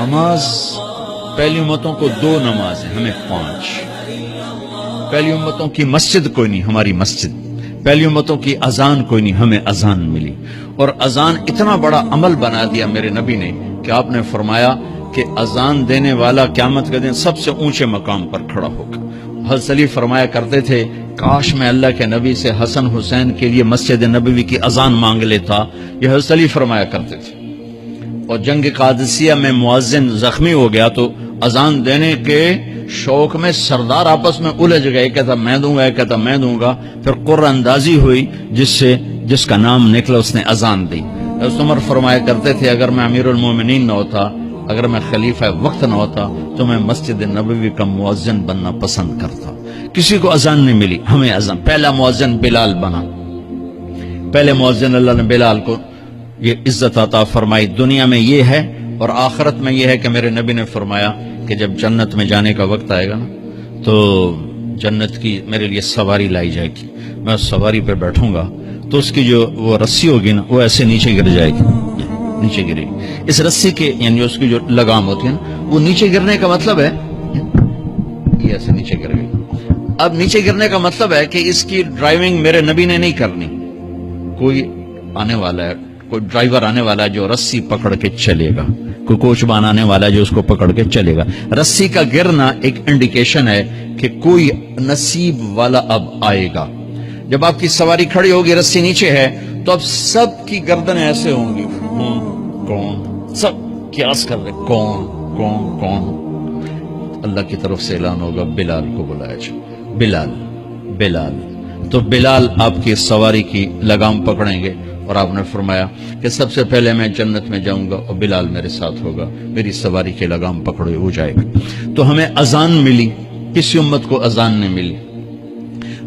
نماز پہلی امتوں کو 2 نماز ہیں، ہمیں 5. پہلی امتوں کی مسجد کوئی نہیں، ہماری مسجد. پہلی امتوں کی اذان کوئی نہیں، ہمیں اذان ملی. اور اذان اتنا بڑا عمل بنا دیا میرے نبی نے کہ آپ نے فرمایا کہ اذان دینے والا قیامت کے دن سب سے اونچے مقام پر کھڑا ہوگا. حضرت علی فرمایا کرتے تھے کاش میں اللہ کے نبی سے حسن حسین کے لیے مسجد نبوی کی اذان مانگ لیتا. یہ حضرت علی فرمایا کرتے تھے. اور جنگ قادسیہ میں مؤذن زخمی ہو گیا تو اذان دینے کے شوق میں سردار آپس میں الجھ گئے، کہتا میں دوں گا، کہتا میں دوں گا. پھر قرہ اندازی ہوئی جس کا نام نکلا اس نے اذان دی. حضرت عمر فرمایا کرتے تھے اگر میں امیر المومنین نہ ہوتا، اگر میں خلیفہ وقت نہ ہوتا تو میں مسجد نبوی کا مؤذن بننا پسند کرتا. کسی کو اذان نہیں ملی، ہمیں اذان. پہلا مؤذن بلال بنا. پہلے مؤذن اللہ نے بلال کو یہ عزت عطا فرمائی. دنیا میں یہ ہے اور آخرت میں یہ ہے کہ میرے نبی نے فرمایا کہ جب جنت میں جانے کا وقت آئے گا نا تو جنت کی میرے لیے سواری لائی جائے گی. میں اس سواری پہ بیٹھوں گا تو اس کی جو وہ رسی ہوگی نا وہ ایسے نیچے گر جائے گی، نیچے گرے گی. اس رسی کے یعنی اس کی جو لگام ہوتی ہے نا وہ نیچے گرنے کا مطلب ہے یہ ایسے نیچے گر گئی. اب نیچے گرنے کا مطلب ہے کہ اس کی ڈرائیونگ میرے نبی نے نہیں کرنی. کوئی آنے والا ہے، کوئی ڈرائیور آنے والا ہے جو رسی پکڑ کے چلے گا، کوئی کوچبان آنے والا ہے جو اس کو پکڑ کے چلے گا. رسی کا گرنا ایک انڈیکیشن ہے کہ کوئی نصیب والا اب آئے گا. جب آپ کی سواری کھڑی ہوگی رسی نیچے ہے تو اب سب کی گردنیں ایسے ہوں گی. کون؟ سب قیاس کر رہے کون کون کون. اللہ کی طرف سے اعلان ہوگا بلال کو بلایا جائے. بلال بلال. تو بلال آپ کی سواری کی لگام پکڑیں گے اور آپ نے فرمایا کہ سب سے پہلے میں جنت میں جاؤں گا اور بلال میرے ساتھ ہوگا، میری سواری کی لگام پکڑے ہو جائے گا. تو ہمیں اذان ملی، کسی امت کو اذان نہیں ملی.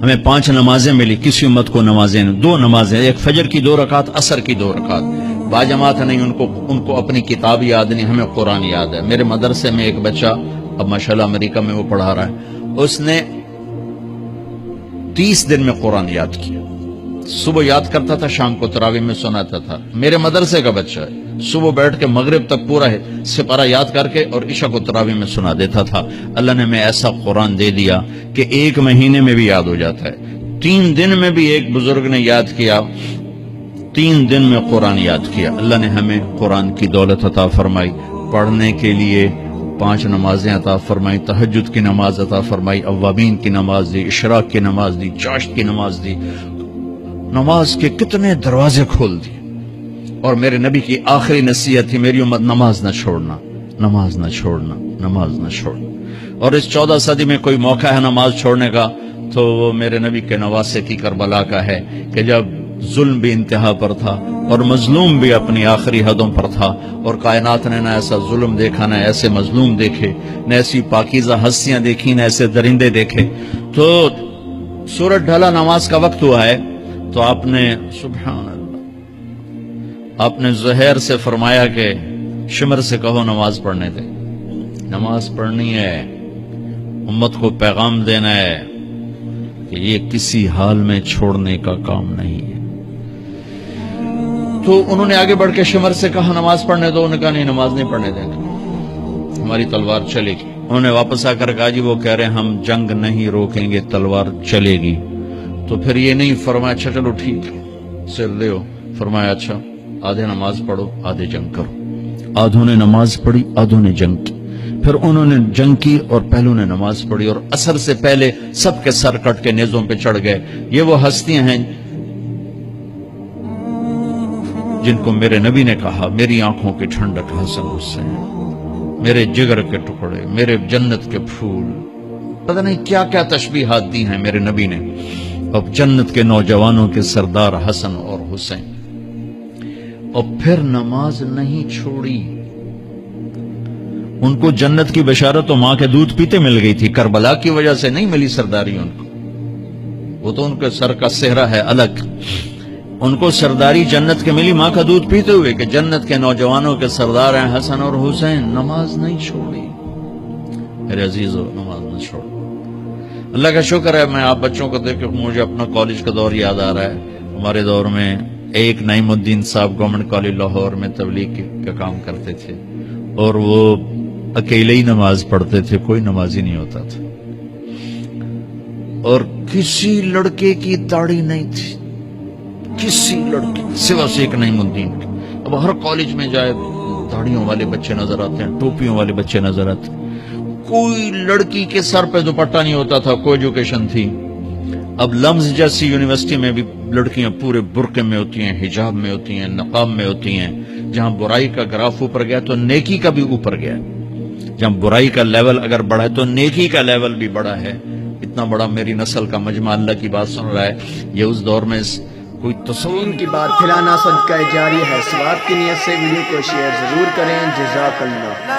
ہمیں 5 نمازیں ملی، کسی امت کو نمازیں 2 نمازیں، ایک فجر کی 2 رکعت، عصر کی 2 رکعت. باجماعت نہیں، ان کو اپنی کتاب یاد نہیں، ہمیں قرآن یاد ہے. میرے مدرسے میں ایک بچہ اب ماشاءاللہ امریکہ میں وہ پڑھا رہا ہے، اس نے 30 دن میں قرآن یاد کیا. صبح یاد کرتا تھا، شام کو تراویح میں سناتا تھا. میرے مدرسے کا بچہ ہے، صبح بیٹھ کے مغرب تک پورا ہے سپارہ یاد کر کے اور عشاء کو تراویح میں سنا دیتا تھا. اللہ نے میں ایسا قرآن دے دیا کہ 1 مہینے میں بھی یاد ہو جاتا ہے. 3 دن میں بھی ایک بزرگ نے یاد کیا، 3 دن میں قرآن یاد کیا. اللہ نے ہمیں قرآن کی دولت عطا فرمائی، پڑھنے کے لیے 5 نمازیں عطا فرمائی، تہجد کی نماز عطا فرمائی، اوابین کی نماز دی، اشراق کی نماز دی، چاشت کی نماز دی. نماز کے کتنے دروازے کھول دیے. اور میرے نبی کی آخری نصیحت تھی میری امت نماز نہ چھوڑنا، نماز نہ چھوڑنا، نماز نہ چھوڑنا. اور اس 14 صدی میں کوئی موقع ہے نماز چھوڑنے کا تو وہ میرے نبی کے نواسے کی کربلا کا ہے کہ جب ظلم بھی انتہا پر تھا اور مظلوم بھی اپنی آخری حدوں پر تھا اور کائنات نے نہ ایسا ظلم دیکھا، نہ ایسے مظلوم دیکھے، نہ ایسی پاکیزہ ہستیاں دیکھی، نہ ایسے درندے دیکھے. تو سورج ڈھلا، نماز کا وقت ہوا ہے تو آپ نے سبحان اللہ، آپ نے زہیر سے فرمایا کہ شمر سے کہو نماز پڑھنے دے. نماز پڑھنی ہے، امت کو پیغام دینا ہے کہ یہ کسی حال میں چھوڑنے کا کام نہیں ہے. تو انہوں نے آگے بڑھ کے شمر سے کہا نماز پڑھنے دو. انہوں نے کہا نہیں، نماز نہیں پڑھنے دیں گے، ہماری تلوار چلے گی. انہوں نے واپس آ کر کہا جی وہ کہہ رہے ہیں ہم جنگ نہیں روکیں گے، تلوار چلے گی. تو پھر یہ نہیں فرمایا اچھا چلو ٹھیک سے لے ہو، فرمایا اچھا آدھے نماز پڑھو آدھے جنگ کرو. آدھوں نے نماز پڑھی، آدھوں نے جنگ کی. پھر انہوں نے جنگ کی اور پہلوں نے نماز پڑھی اور عصر سے پہلے سب کے سر کٹ کے نیزوں پہ چڑھ گئے. یہ وہ ہستیاں ہیں جن کو میرے نبی نے کہا میری آنکھوں کی ٹھنڈک حسن حسین، میرے جگر کے ٹکڑے، میرے جنت کے پھول. پتہ نہیں کیا کیا تشبیہات دی ہیں میرے نبی نے. اب جنت کے نوجوانوں کے سردار حسن اور حسین. اور پھر نماز نہیں چھوڑی. ان کو جنت کی بشارت تو ماں کے دودھ پیتے مل گئی تھی، کربلا کی وجہ سے نہیں ملی سرداری ان کو. وہ تو ان کے سر کا صحرا ہے الگ. ان کو سرداری جنت کے ملی ماں کا دودھ پیتے ہوئے کہ جنت کے نوجوانوں کے سردار ہیں حسن اور حسین. نماز نہیں چھوڑی. میرے عزیزو نماز نہ چھوڑو. اللہ کا شکر ہے میں آپ بچوں کو دیکھ کے مجھے اپنا کالج کا دور یاد آ رہا ہے. ہمارے دور میں ایک نعیم الدین صاحب گورنمنٹ کالج لاہور میں تبلیغ کا کام کرتے تھے. اور وہ اکیلے ہی نماز پڑھتے تھے، کوئی نمازی نہیں ہوتا تھا، اور کسی لڑکے کی داڑھی نہیں تھی، کسی لڑکے سوا سے ایک نعیم الدین کی۔ اب ہر کالج میں جائے داڑھیوں والے بچے نظر آتے ہیں، ٹوپیوں والے بچے نظر آتے ہیں، کوئی لڑکی کے سر پہ دوپٹہ نہیں ہوتا تھا، کوئی ایجوکیشن تھی۔ اب لمز جیسی یونیورسٹی میں بھی لڑکیاں پورے برقعے میں ہوتی ہیں، حجاب میں ہوتی ہیں، نقاب میں ہوتی ہیں۔ جہاں برائی کا گراف اوپر گیا تو نیکی کا بھی اوپر گیا، جہاں برائی کا لیول اگر بڑھا ہے تو نیکی کا لیول بھی بڑا ہے۔ اتنا بڑا میری نسل کا مجمع اللہ کی بات سن رہا ہے، یہ اس دور میں کوئی تصور دین کی بات پھیلانا صدقہ جاری ہے۔ ثواب کی نیت سے ویڈیو کو شیئر ضرور کریں۔ جزاک اللہ۔